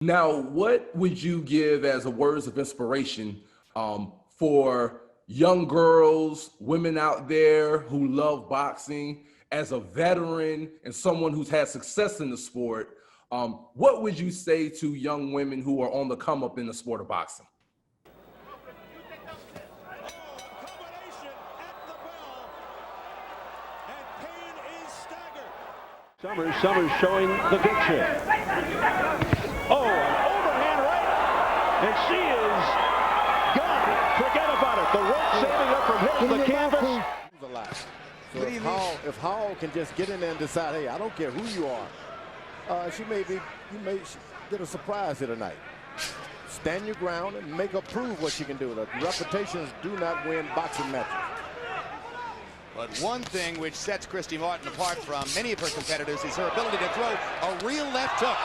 Now, what would you give as a words of inspiration for young girls, women out there who love boxing, as a veteran and someone who's had success in the sport? What would you say to young women who are on the come up in the sport of boxing? Summers showing the big shit. Oh, an overhand right, and she is gone. Forget about it. The rope saving her from hitting the canvas. So if Hall can just get in there and decide, hey, I don't care who you are, you may get a surprise here tonight. Stand your ground and make her prove what she can do. The reputations do not win boxing matches. But one thing which sets Christy Martin apart from many of her competitors is her ability to throw a real left hook.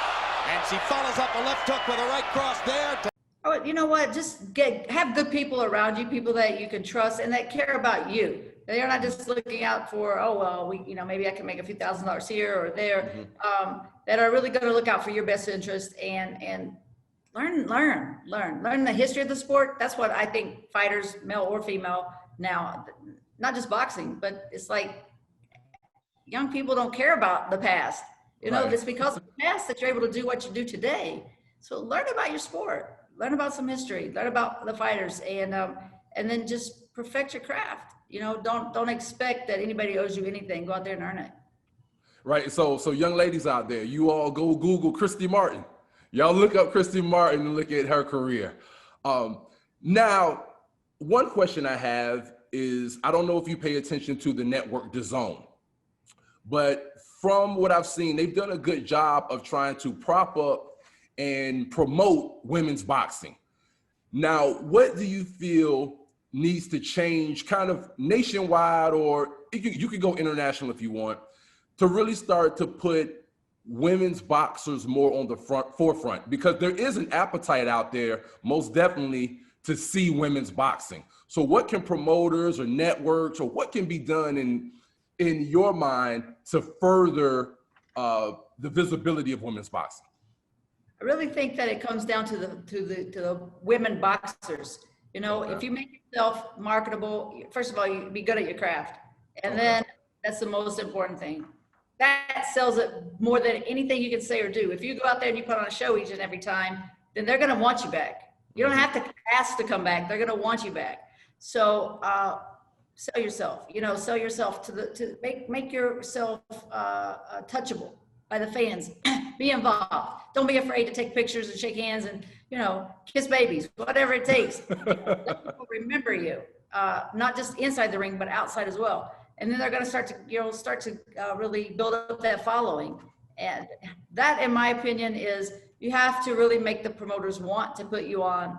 And she follows up a left hook with a right cross there. Oh, you know what? Just have good people around you, people that you can trust and that care about you. They're not just looking out for, oh, well, maybe I can make a few $1,000s here or there. That are really going to look out for your best interest and learn the history of the sport. That's what I think fighters, male or female, now, not just boxing, but it's like young people don't care about the past. It's because of the past that you're able to do what you do today. So learn about your sport, learn about some history, learn about the fighters, and then just perfect your craft. Don't expect that anybody owes you anything. Go out there and earn it. Right. So young ladies out there, you all go Google Christy Martin. Y'all look up Christy Martin and look at her career. Now, one question I have is, I don't know if you pay attention to the network DAZN, but from what I've seen, they've done a good job of trying to prop up and promote women's boxing. Now, what do you feel needs to change kind of nationwide, or you could go international if you want, to really start to put women's boxers more on the forefront? Because there is an appetite out there, most definitely, to see women's boxing. So what can promoters or networks, or what can be done in your mind to further the visibility of women's boxing? I really think that it comes down to the women boxers. If you make yourself marketable, first of all, you be good at your craft. And then that's the most important thing. That sells it more than anything you can say or do. If you go out there and you put on a show each and every time, then they're going to want you back. You don't have to ask to come back. They're going to want you back. So sell yourself, sell yourself to make yourself touchable by the fans. Be involved. Don't be afraid to take pictures and shake hands and, kiss babies, whatever it takes. Let people remember you, not just inside the ring, but outside as well. And then they're going to start to really build up that following. And that, in my opinion, is you have to really make the promoters want to put you on.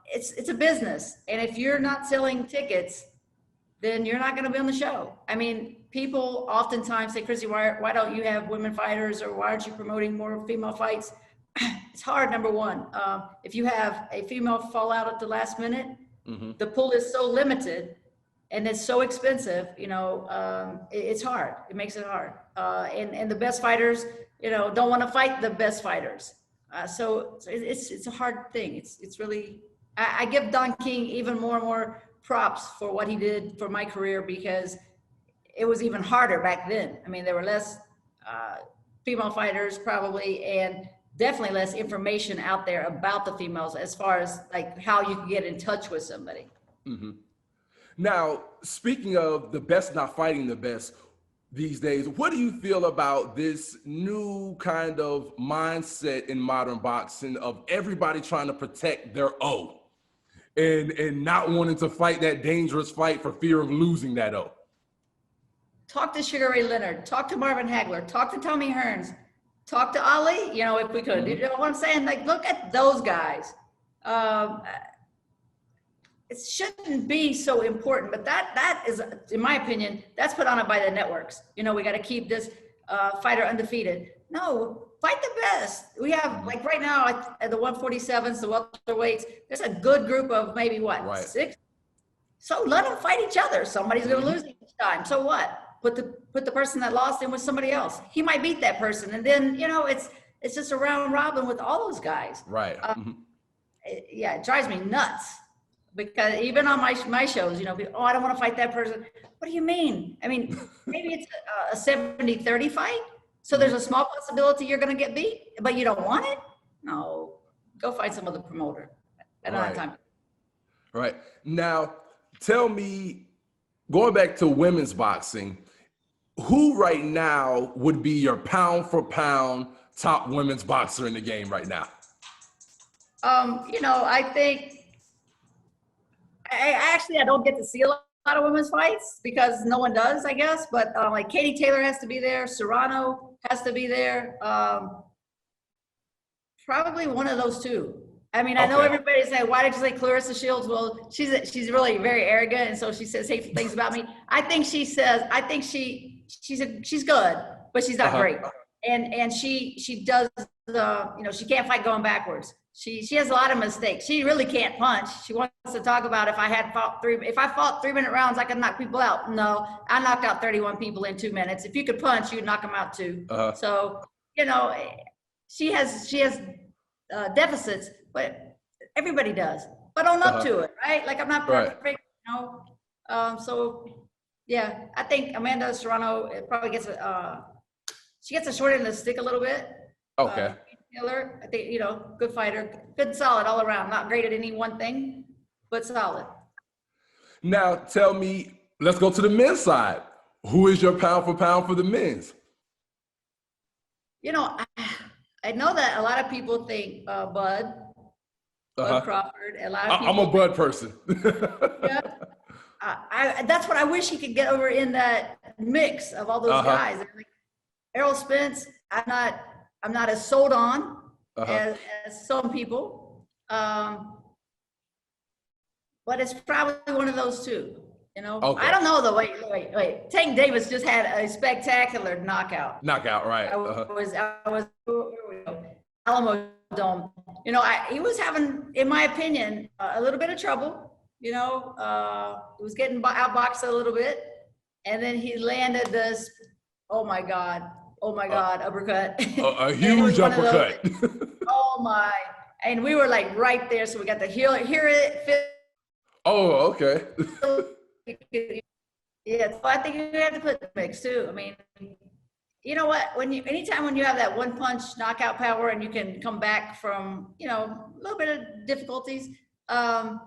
It's a business. And if you're not selling tickets, then you're not going to be on the show. I mean, people oftentimes say, Christy, why don't you have women fighters, or why aren't you promoting more female fights? It's hard, number one. If you have a female fall out at the last minute, the pool is so limited and it's so expensive, it's hard. It makes it hard. And the best fighters, don't want to fight the best fighters. So it's a hard thing. It's really, I give Don King even more and more props for what he did for my career, because it was even harder back then. I mean, there were less female fighters probably, and definitely less information out there about the females as far as like how you can get in touch with somebody. Now, speaking of the best not fighting the best these days, what do you feel about this new kind of mindset in modern boxing of everybody trying to protect their O and not wanting to fight that dangerous fight for fear of losing that O? Talk to Sugar Ray Leonard, talk to Marvin Hagler, talk to Tommy Hearns, talk to Ali, if we could. You know what I'm saying? Like, look at those guys. It shouldn't be so important, but that is, in my opinion, that's put on it by the networks. We got to keep this fighter undefeated. No, fight the best. We have, like right now at the 147s, the welterweights, there's a good group of maybe what, 6? So let them fight each other. Somebody's going to lose each time. So what? Put the person that lost in with somebody else. He might beat that person, and then it's it's just a round robin with all those guys. Right. Yeah, it drives me nuts because even on my shows, you know, people, oh, I don't want to fight that person. What do you mean? I mean, maybe it's a 70-30 fight. So there's a small possibility you're going to get beat, but you don't want it? No, go find some other promoter. I don't have time. Right. Now, tell me, going back to women's boxing, who right now would be your pound for pound top women's boxer in the game right now? You know, I think I don't get to see a lot of women's fights because no one does, I guess. But like Katie Taylor has to be there, Serrano has to be there. Probably one of those two. I mean, I know everybody's saying, why did you say Claressa Shields? Well, she's really very arrogant, and so she says hateful things about me. I think she's good, but she's not great. And she does you know, she can't fight going backwards. She has a lot of mistakes. She really can't punch. She wants to talk about if I fought 3-minute rounds, I could knock people out. No, I knocked out 31 people in 2 minutes. If you could punch, you'd knock them out too. So, you know, she has deficits, but everybody does. But own up to it, right? Like I'm not perfect, you know. So yeah, I think Amanda Serrano probably gets she gets a short end of the stick a little bit. Taylor, I think, you know, good fighter, good, solid all around. Not great at any one thing, but solid. Now, tell me, let's go to the men's side. Who is your pound for pound for the men's? You know, I know that a lot of people think Bud Crawford. A lot of people. I'm a Bud person. Yeah. That's what I wish he could get over in that mix of all those guys. Like Errol Spence, I'm not as sold on as some people, but it's probably one of those two. You know, I don't know though. Wait. Tank Davis just had a spectacular knockout. Right. I was Alamo Dome. You know, he was having, in my opinion, a little bit of trouble. You know, he was getting outboxed a little bit, and then he landed this. Oh my God, uppercut. A huge uppercut. Oh my! And we were like right there, so we got to hear it. Feel. Oh, okay. Yeah, so I think you have to put the mix too. I mean, you know what? Anytime when you have that one punch knockout power and you can come back from, you know, a little bit of difficulties, yeah.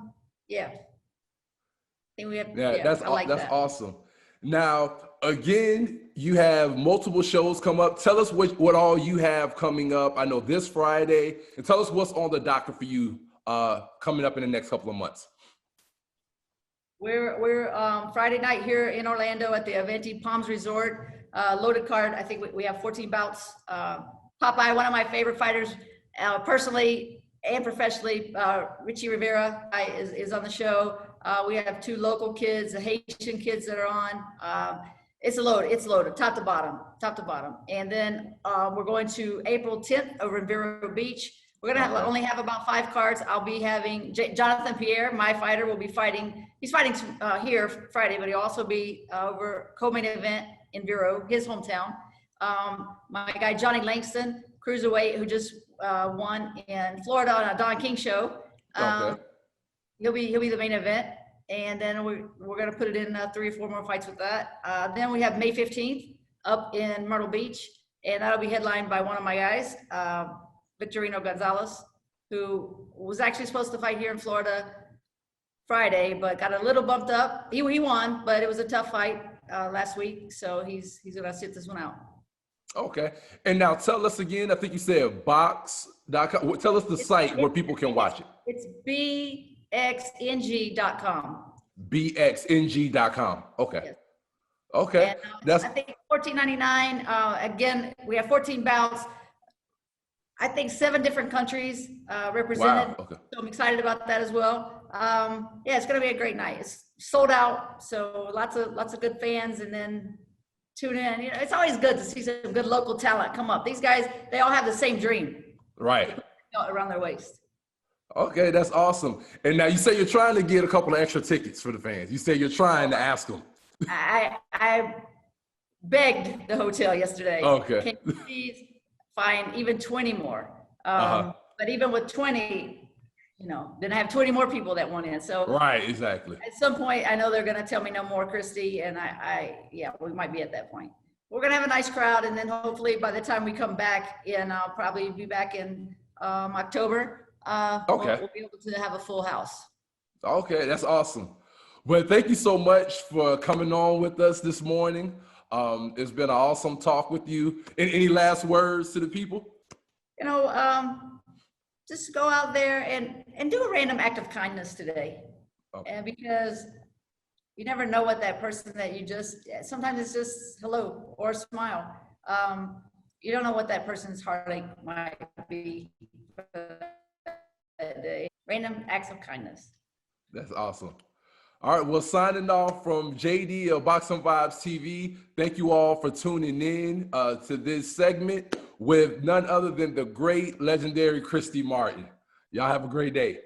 I think we have. Yeah, that's awesome. Now, again, you have multiple shows come up. Tell us what all you have coming up. I know this Friday, and tell us what's on the docket for you coming up in the next couple of months. We're Friday night here in Orlando at the Aventi Palms Resort. Loaded card. I think we have 14 bouts. Popeye, one of my favorite fighters, personally and professionally, Richie Rivera is on the show. We have 2 local kids, the Haitian kids that are on. It's loaded, top to bottom. And then we're going to April 10th over in Vero Beach. We're gonna only have about 5 cards. I'll be having Jonathan Pierre, my fighter, will be fighting. He's fighting here Friday, but he'll also be over co-main event in Vero, his hometown. My guy Johnny Langston, cruiserweight, who just won in Florida on a Don King show. He'll be the main event, and then we're gonna put it in 3 or 4 more fights with that. Then we have May 15th up in Myrtle Beach, and that'll be headlined by one of my guys, Victorino Gonzalez, who was actually supposed to fight here in Florida Friday, but got a little bumped up. He won, but it was a tough fight last week, so he's gonna sit this one out. Okay, and now tell us again. I think you said box.com. Tell us the site where people can watch it. It's bxng.com. bxng.com. Okay. Yes. Okay. And, I think $14.99. Again, we have 14 bouts. I think 7 different countries represented. Wow. Okay. So I'm excited about that as well. Yeah, it's going to be a great night. It's sold out, so lots of good fans, and then tune in. You know, it's always good to see some good local talent come up. These guys, they all have the same dream. Right. Around their waist. Okay, that's awesome. And now you say you're trying to get a couple of extra tickets for the fans. You say you're trying to ask them. I begged the hotel yesterday. Okay. Can you please find even 20 more. But even with 20, you know, then I have 20 more people that want in. So right, exactly. at some point, I know they're going to tell me no more, Christy, and yeah, we might be at that point. We're going to have a nice crowd, and then hopefully by the time we come back in, I'll probably be back in October. We'll be able to have a full house. Okay, that's awesome. Well, thank you so much for coming on with us this morning. It's been an awesome talk with you. Any last words to the people? You know, just go out there and do a random act of kindness today. Okay. And because you never know what that person that you just, sometimes it's just hello or a smile. You don't know what that person's heartache might be for that day. Random acts of kindness. That's awesome. All right, well, signing off from JD of Boxing Vibes TV. Thank you all for tuning in to this segment with none other than the great, legendary Christy Martin. Y'all have a great day.